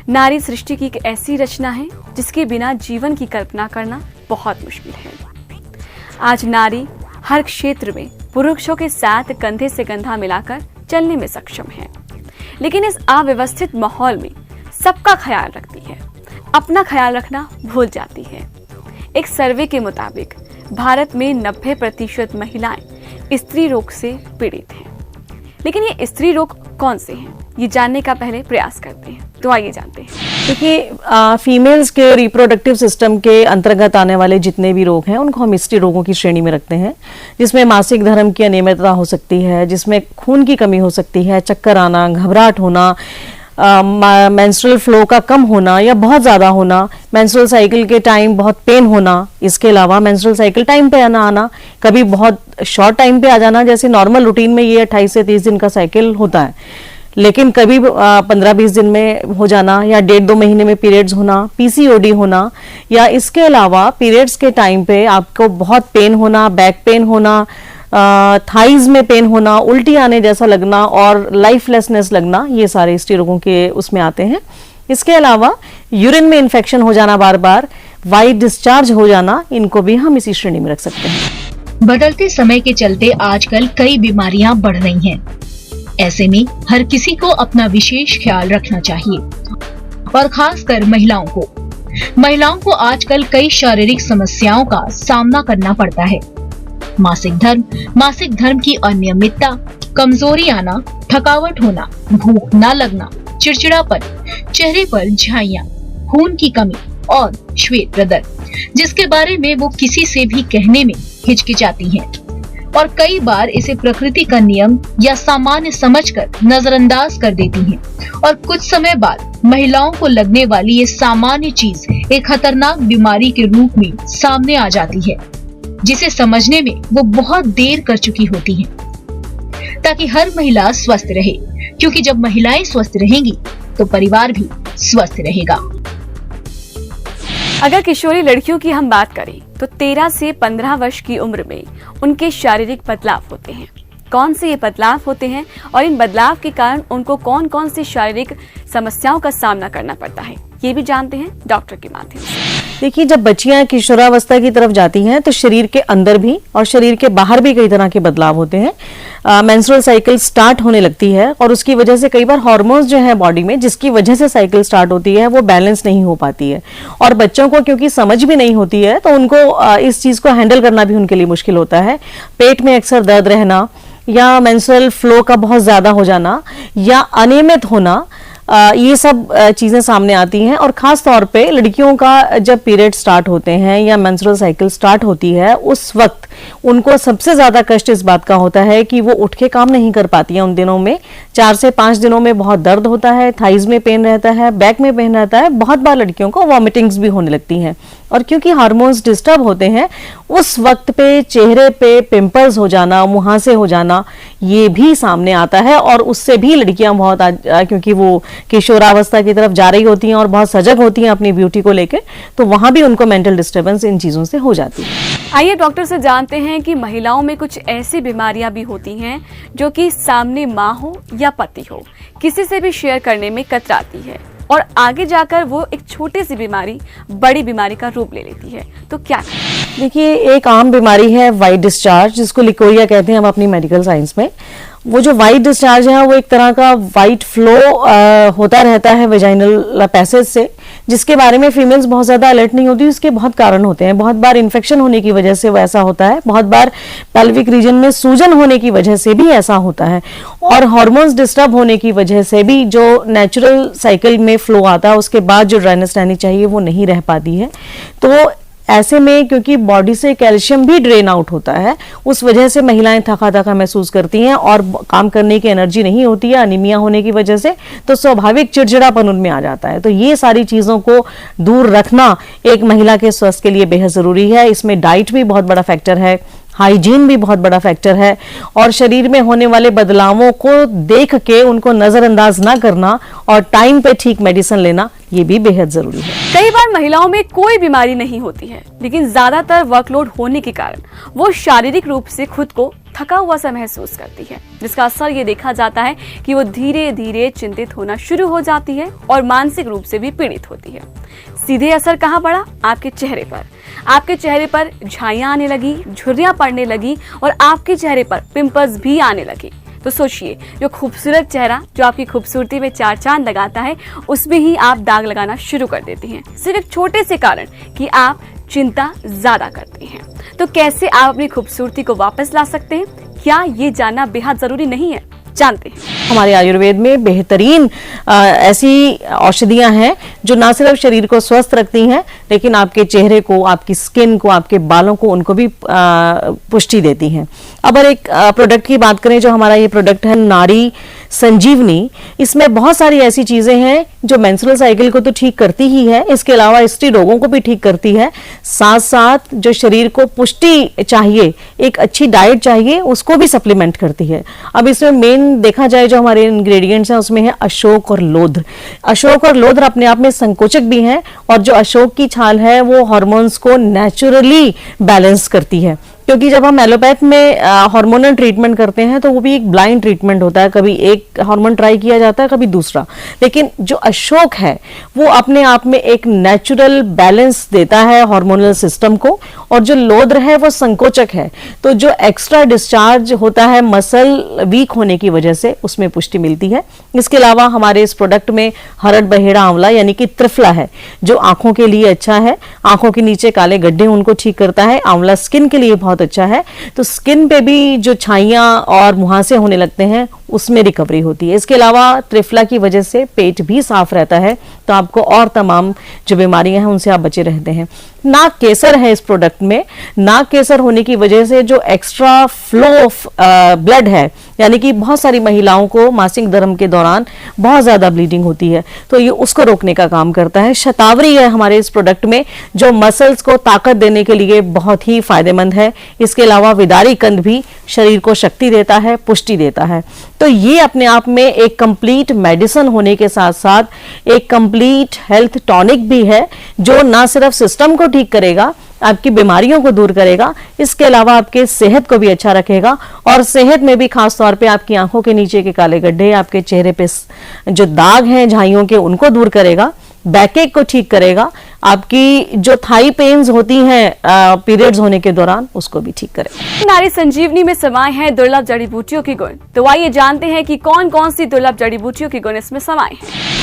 नारी सृष्टि की एक ऐसी रचना है जिसके बिना जीवन की कल्पना करना बहुत मुश्किल है। आज नारी हर क्षेत्र में पुरुषों के साथ कंधे से कंधा मिलाकर चलने में सक्षम है, लेकिन इस अव्यवस्थित माहौल में सबका ख्याल रखती है, अपना ख्याल रखना भूल जाती है। एक सर्वे के मुताबिक भारत में 90% महिलाएं स्त्री रोग से पीड़ित हैं। लेकिन ये स्त्री रोग कौन से हैं, ये जानने का पहले प्रयास करते हैं। तो आइए जानते हैं। देखिए, फीमेल्स के रिप्रोडक्टिव सिस्टम के अंतर्गत आने वाले जितने भी रोग हैं उनको हम स्त्री रोगों की श्रेणी में रखते हैं, जिसमें मासिक धर्म की अनियमितता हो सकती है, जिसमें खून की कमी हो सकती है, चक्कर आना, घबराहट होना, मेंस्ट्रुअल फ्लो का कम होना या बहुत ज़्यादा होना, मेंस्ट्रुअल साइकिल के टाइम बहुत पेन होना, इसके अलावा मेंस्ट्रुअल साइकिल टाइम पे आना, कभी बहुत शॉर्ट टाइम पे आ जाना। जैसे नॉर्मल रूटीन में ये 28 से 30 दिन का साइकिल होता है, लेकिन कभी 15-20 दिन में हो जाना, या 1.5-2 महीने में पीरियड्स होना, पीसीओडी होना, या इसके अलावा पीरियड्स के टाइम पे आपको बहुत पेन होना, बैक पेन होना, थाइज में पेन होना, उल्टी आने जैसा लगना और लाइफलेसनेस लगना, ये सारे स्त्री रोगों के उसमें आते हैं। इसके अलावा यूरिन में इन्फेक्शन हो जाना, बार बार वाइट डिस्चार्ज हो जाना, इनको भी हम इसी श्रेणी में रख सकते हैं। बदलते समय के चलते आजकल कई बीमारियां बढ़ रही हैं। ऐसे में हर किसी को अपना विशेष ख्याल रखना चाहिए, और खासकर महिलाओं को आजकल कई शारीरिक समस्याओं का सामना करना पड़ता है। मासिक धर्म की अनियमितता, कमजोरी आना, थकावट होना, भूख न लगना, चिड़चिड़ापन, चेहरे पर झाइयां, खून की कमी और श्वेत प्रदर, जिसके बारे में वो किसी से भी कहने में हिचकिचाती हैं, और कई बार इसे प्रकृति का नियम या सामान्य समझकर नजरअंदाज कर देती हैं, और कुछ समय बाद महिलाओं को लगने वाली ये सामान्य चीज एक खतरनाक बीमारी के रूप में सामने आ जाती है, जिसे समझने में वो बहुत देर कर चुकी होती हैं। ताकि हर महिला स्वस्थ रहे, क्योंकि जब महिलाएं स्वस्थ रहेंगी तो परिवार भी स्वस्थ रहेगा। अगर किशोरी लड़कियों की हम बात करें तो 13 से 15 वर्ष की उम्र में उनके शारीरिक बदलाव होते हैं। कौन से ये बदलाव होते हैं और इन बदलाव के कारण उनको कौन कौन सी शारीरिक समस्याओं का सामना करना पड़ता है, ये भी जानते हैं डॉक्टर के माध्यम से। देखिए, जब बच्चियां किशोरावस्था की तरफ जाती हैं तो शरीर के अंदर भी और शरीर के बाहर भी कई तरह के बदलाव होते हैं। मेंस्ट्रुअल साइकिल स्टार्ट होने लगती है और उसकी वजह से कई बार हार्मोन्स जो है बॉडी में, जिसकी वजह से साइकिल स्टार्ट होती है, वो बैलेंस नहीं हो पाती है, और बच्चों को क्योंकि समझ भी नहीं होती है तो उनको इस चीज को हैंडल करना भी उनके लिए मुश्किल होता है। पेट में अक्सर दर्द रहना, या मेंस्ट्रुअल फ्लो का बहुत ज्यादा हो जाना, या अनियमित होना, ये सब चीजें सामने आती हैं। और खास तौर पे लड़कियों का जब पीरियड स्टार्ट होते हैं या मेंस्ट्रुअल साइकिल स्टार्ट होती है, उस वक्त उनको सबसे ज्यादा कष्ट इस बात का होता है कि वो उठ के काम नहीं कर पाती हैं। उन दिनों में 4 से 5 दिनों में बहुत दर्द होता है, थाइज में पेन रहता है, बैक में पेन रहता है, बहुत बार लड़कियों को वॉमिटिंग्स भी होने लगती हैं। और क्योंकि हार्मोन्स डिस्टर्ब होते हैं, उस वक्त पे चेहरे पे पिंपल्स हो जाना, मुहासे हो जाना, ये भी सामने आता है। और उससे भी लड़कियां बहुत क्योंकि वो किशोरावस्था की तरफ जा रही होती हैं और बहुत सजग होती हैं अपनी ब्यूटी को लेकर, तो वहां भी उनको मेंटल डिस्टर्बेंस इन चीजों से हो जाती है। आइए डॉक्टर से जानते हैं कि महिलाओं में कुछ ऐसी बीमारियां भी होती हैं जो कि सामने माँ हो या पति हो, किसी से भी शेयर करने में कतराती है, और आगे जाकर वो एक छोटी सी बीमारी बड़ी बीमारी का रूप ले लेती है। तो क्या करें? देखिए, एक आम बीमारी है वाइट डिस्चार्ज, जिसको लिकोरिया कहते हैं हम अपनी मेडिकल साइंस में। वो जो वाइट डिस्चार्ज है वो एक तरह का वाइट फ्लो होता रहता है वेजाइनल पैसेज से, जिसके बारे में फीमेल्स बहुत ज्यादा अलर्ट नहीं होती। उसके बहुत कारण होते हैं। बहुत बार इन्फेक्शन होने की वजह से वो ऐसा होता है, बहुत बार पेल्विक रीजन में सूजन होने की वजह से भी ऐसा होता है, और हार्मोन्स डिस्टर्ब होने की वजह से भी जो नेचुरल साइकिल में फ्लो आता है उसके बाद जो ड्राइनेस रहनी चाहिए वो नहीं रह पाती है। तो ऐसे में क्योंकि बॉडी से कैल्शियम भी ड्रेन आउट होता है, उस वजह से महिलाएं थका महसूस करती हैं और काम करने की एनर्जी नहीं होती है, अनीमिया होने की वजह से, तो स्वाभाविक चिड़चिड़ापन उनमें आ जाता है। तो ये सारी चीजों को दूर रखना एक महिला के स्वास्थ्य के लिए बेहद जरूरी है। इसमें डाइट भी बहुत बड़ा फैक्टर है, हाइजीन भी बहुत बड़ा फैक्टर है, और शरीर में होने वाले बदलावों को देख के उनको नजरअंदाज ना करना और टाइम पे ठीक मेडिसिन लेना, ये भी बेहद जरूरी है। कई बार महिलाओं में कोई बीमारी नहीं होती है, लेकिन ज्यादातर वर्कलोड होने के कारण वो शारीरिक रूप से खुद को थका हुआ सा महसूस करती है, जिसका असर ये देखा जाता है कि वो धीरे धीरे चिंतित होना शुरू हो जाती है और मानसिक रूप से भी पीड़ित होती है। सीधे असर कहाँ पड़ा? आपके चेहरे पर। आपके चेहरे पर झाइयां आने लगी, झुर्रियां पड़ने लगी और आपके चेहरे पर पिंपल्स भी आने लगे। तो सोचिए, जो खूबसूरत चेहरा जो आपकी खूबसूरती में चार चांद लगाता है, उसमें ही आप दाग लगाना शुरू कर देती हैं, सिर्फ एक छोटे से कारण कि आप चिंता ज्यादा करते हैं। तो कैसे आप अपनी खूबसूरती को वापस ला सकते हैं? क्या ये जानना बेहद जरूरी नहीं है? जानते हैं। हमारे आयुर्वेद में बेहतरीन ऐसी औषधियां हैं जो ना सिर्फ शरीर को स्वस्थ रखती हैं, लेकिन आपके चेहरे को, आपकी स्किन को, आपके बालों को, उनको भी पुष्टि देती हैं। अब एक प्रोडक्ट की बात करें, जो हमारा ये प्रोडक्ट है नारी संजीवनी, इसमें बहुत सारी ऐसी चीजें हैं जो मेंस्ट्रुअल साइकिल को तो ठीक करती ही है, इसके अलावा स्त्री रोगों को भी ठीक करती है। साथ साथ जो शरीर को पुष्टि चाहिए, एक अच्छी डाइट चाहिए, उसको भी सप्लीमेंट करती है। अब इसमें मेन देखा जाए जो हमारे इंग्रेडिएंट्स हैं, उसमें है अशोक और लोध्र। अशोक और लोध्र अपने आप में संकोचक भी हैं, और जो अशोक की छाल है वो हार्मोन्स को नेचुरली बैलेंस करती है। क्योंकि जब हम एलोपैथ में हार्मोनल ट्रीटमेंट करते हैं तो वो भी एक ब्लाइंड ट्रीटमेंट होता है, कभी एक हार्मोन ट्राई किया जाता है, कभी दूसरा। लेकिन जो अशोक है वो अपने आप में एक नेचुरल बैलेंस देता है हार्मोनल सिस्टम को, और जो लोध्र है वो संकोचक है। तो जो एक्स्ट्रा डिस्चार्ज होता है मसल वीक होने की वजह से, उसमें पुष्टि मिलती है। इसके अलावा हमारे इस प्रोडक्ट में हरड़ बहेड़ा आंवला यानी कि त्रिफला है, जो आंखों के लिए अच्छा है। आंखों के नीचे काले गड्ढे उनको ठीक करता है। आंवला स्किन के लिए बहुत अच्छा है, तो स्किन पे भी जो छाइयां और मुहासे होने लगते हैं उसमें रिकवरी होती है। इसके अलावा त्रिफला की वजह से पेट भी साफ रहता है, तो आपको और तमाम जो बीमारियां हैं उनसे आप बचे रहते हैं। नाक केसर है इस प्रोडक्ट में। नाक केसर होने की वजह से जो एक्स्ट्रा फ्लो ऑफ ब्लड है, यानी कि बहुत सारी महिलाओं को मासिक धर्म के दौरान बहुत ज्यादा ब्लीडिंग होती है, तो ये उसको रोकने का काम करता है। शतावरी है हमारे इस प्रोडक्ट में, जो मसल्स को ताकत देने के लिए बहुत ही फायदेमंद है। इसके अलावा विदारी कंद भी शरीर को शक्ति देता है, पुष्टि देता है। तो ये अपने आप में एक कंप्लीट मेडिसिन होने के साथ साथ एक कंप्लीट हेल्थ टॉनिक भी है, जो ना सिर्फ सिस्टम को ठीक करेगा, आपकी बीमारियों को दूर करेगा, इसके अलावा आपके सेहत को भी अच्छा रखेगा। और सेहत में भी खास तौर पे आपकी आंखों के नीचे के काले गड्ढे, आपके चेहरे पे जो दाग हैं झाइयों के, उनको दूर करेगा। बैकएक को ठीक करेगा। आपकी जो थाई पेन्स होती हैं पीरियड्स होने के दौरान, उसको भी ठीक करेगा। नारी संजीवनी में समाये हैं दुर्लभ जड़ी बूटियों के गुण। तो आइए जानते हैं कि कौन कौन सी दुर्लभ जड़ी बूटियों के गुण इसमें समाये हैं।